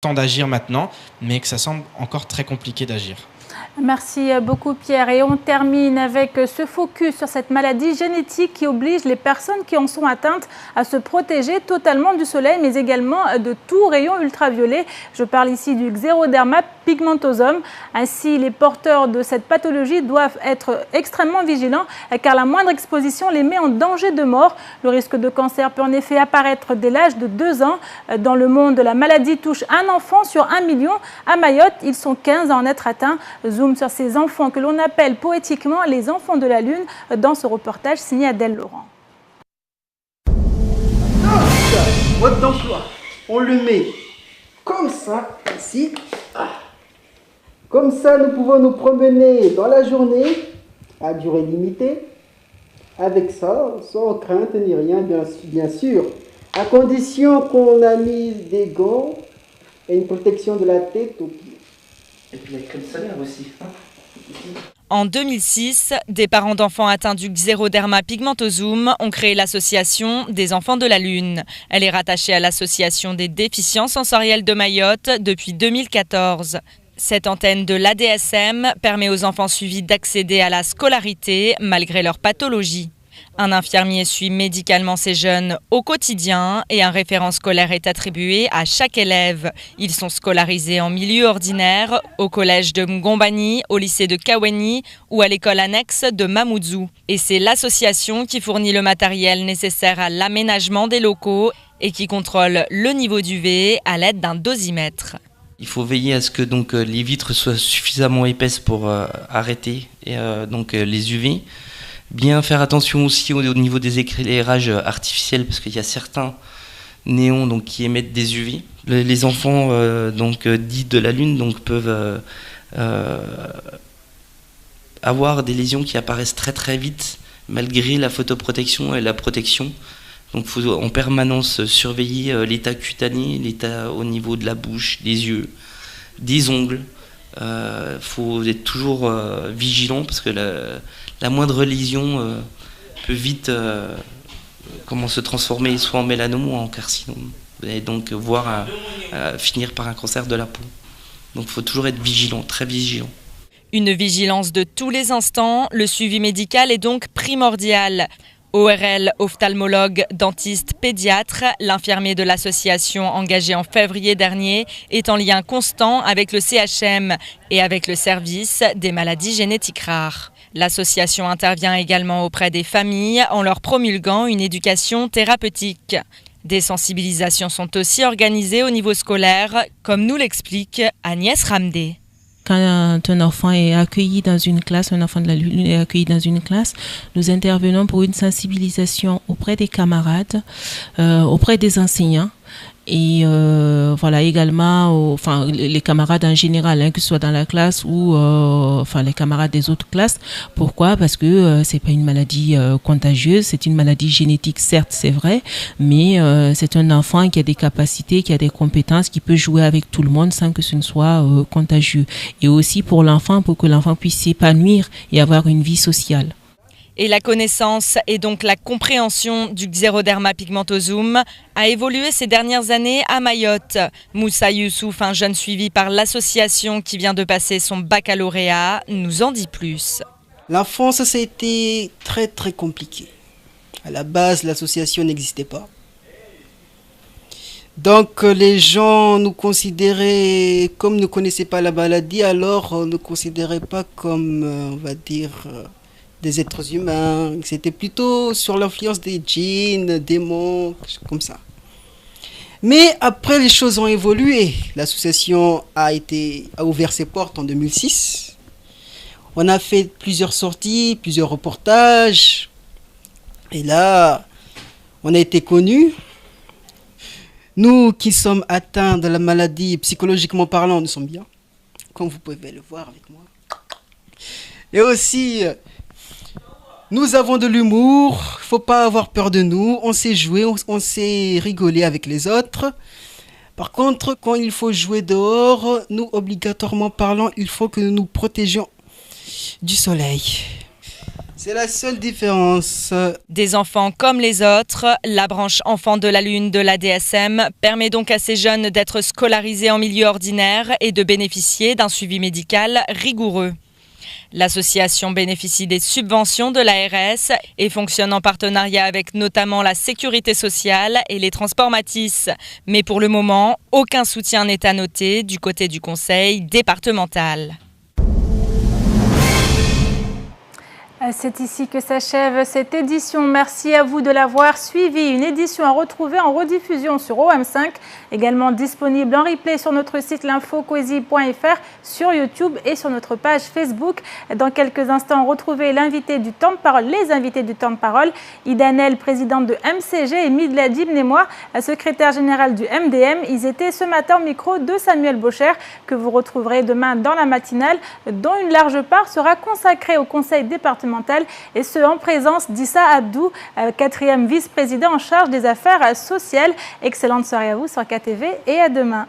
temps d'agir maintenant, mais que ça semble encore très compliqué d'agir. Merci beaucoup Pierre. Et on termine avec ce focus sur cette maladie génétique qui oblige les personnes qui en sont atteintes à se protéger totalement du soleil, mais également de tout rayon ultraviolet. Je parle ici du xéroderma pigmentosum. Ainsi, les porteurs de cette pathologie doivent être extrêmement vigilants car la moindre exposition les met en danger de mort. Le risque de cancer peut en effet apparaître dès l'âge de 2 ans. Dans le monde, la maladie touche un enfant sur 1 million. À Mayotte, ils sont 15 à en être atteints. Zoom sur ces enfants que l'on appelle poétiquement les enfants de la Lune dans ce reportage signé Adèle Laurent. Mode d'emploi, on le met comme ça, ainsi. Comme ça, nous pouvons nous promener dans la journée à durée limitée, avec ça, sans crainte ni rien, bien sûr, à condition qu'on a mis des gants et une protection de la tête aux pieds. Et puis la crème solaire aussi. En 2006, des parents d'enfants atteints du xéroderma pigmentosum ont créé l'association des enfants de la Lune. Elle est rattachée à l'association des déficients sensoriels de Mayotte depuis 2014. Cette antenne de l'ADSM permet aux enfants suivis d'accéder à la scolarité malgré leur pathologie. Un infirmier suit médicalement ces jeunes au quotidien et un référent scolaire est attribué à chaque élève. Ils sont scolarisés en milieu ordinaire, au collège de Mgombani, au lycée de Kaweni ou à l'école annexe de Mamoudzou. Et c'est l'association qui fournit le matériel nécessaire à l'aménagement des locaux et qui contrôle le niveau d'UV à l'aide d'un dosimètre. Il faut veiller à ce que les vitres soient suffisamment épaisses pour arrêter les UV. Bien faire attention aussi au niveau des éclairages artificiels parce qu'il y a certains néons qui émettent des UV. Les enfants dits de la Lune peuvent avoir des lésions qui apparaissent très très vite malgré la photoprotection et la protection. Donc il faut en permanence surveiller l'état cutané, l'état au niveau de la bouche, des yeux, des ongles. Faut être toujours vigilant parce que la moindre lésion peut vite se transformer soit en mélanome ou en carcinome et donc voire finir par un cancer de la peau. Donc il faut toujours être vigilant, très vigilant. Une vigilance de tous les instants, le suivi médical est donc primordial. ORL, ophtalmologue, dentiste, pédiatre, l'infirmier de l'association engagé en février dernier est en lien constant avec le CHM et avec le service des maladies génétiques rares. L'association intervient également auprès des familles en leur promulguant une éducation thérapeutique. Des sensibilisations sont aussi organisées au niveau scolaire, comme nous l'explique Agnès Ramdé. Quand un enfant est accueilli dans une classe, un enfant de la Lune est accueilli dans une classe, nous intervenons pour une sensibilisation auprès des camarades, auprès des enseignants et également les camarades en général, que ce soit dans la classe ou les camarades des autres classes. Pourquoi? Parce que c'est pas une maladie contagieuse, c'est une maladie génétique, certes, c'est vrai, mais c'est un enfant qui a des capacités, qui a des compétences, qui peut jouer avec tout le monde sans que ce ne soit contagieux. Et aussi pour l'enfant, pour que l'enfant puisse s'épanouir et avoir une vie sociale. Et la connaissance et donc la compréhension du xéroderma pigmentosum a évolué ces dernières années à Mayotte. Moussa Youssouf, un jeune suivi par l'association qui vient de passer son baccalauréat, nous en dit plus. L'enfance, ça a été très très compliqué. À la base, l'association n'existait pas. Donc les gens nous considéraient, comme ne connaissaient pas la maladie, alors ne considéraient pas comme, des êtres humains. C'était plutôt sur l'influence des djinns, démons, comme ça. Mais après, les choses ont évolué. L'association a ouvert ses portes en 2006. On a fait plusieurs sorties, plusieurs reportages. Et là, on a été connus. Nous qui sommes atteints de la maladie, psychologiquement parlant, nous sommes bien. Comme vous pouvez le voir avec moi. Et aussi, nous avons de l'humour, il ne faut pas avoir peur de nous, on sait jouer, on sait rigoler avec les autres. Par contre, quand il faut jouer dehors, nous, obligatoirement parlant, il faut que nous nous protégions du soleil. C'est la seule différence. Des enfants comme les autres, la branche enfants de la Lune de la DSM permet donc à ces jeunes d'être scolarisés en milieu ordinaire et de bénéficier d'un suivi médical rigoureux. L'association bénéficie des subventions de l'ARS et fonctionne en partenariat avec notamment la Sécurité sociale et les transports Matisse. Mais pour le moment, aucun soutien n'est à noter du côté du conseil départemental. C'est ici que s'achève cette édition. Merci à vous de l'avoir suivi. Une édition à retrouver en rediffusion sur OM5, également disponible en replay sur notre site l'infocoesie.fr, sur YouTube et sur notre page Facebook. Dans quelques instants, retrouvez l'invité du temps de parole, les invités du temps de parole, Idanel, présidente de MCG, et Midla Dibnemois, secrétaire générale du MDM. Ils étaient ce matin au micro de Samuel Bocher, que vous retrouverez demain dans la matinale, dont une large part sera consacrée au conseil départemental, et ce en présence d'Issa Abdou, 4e vice-président en charge des affaires sociales. Excellente soirée à vous sur KTV et à demain.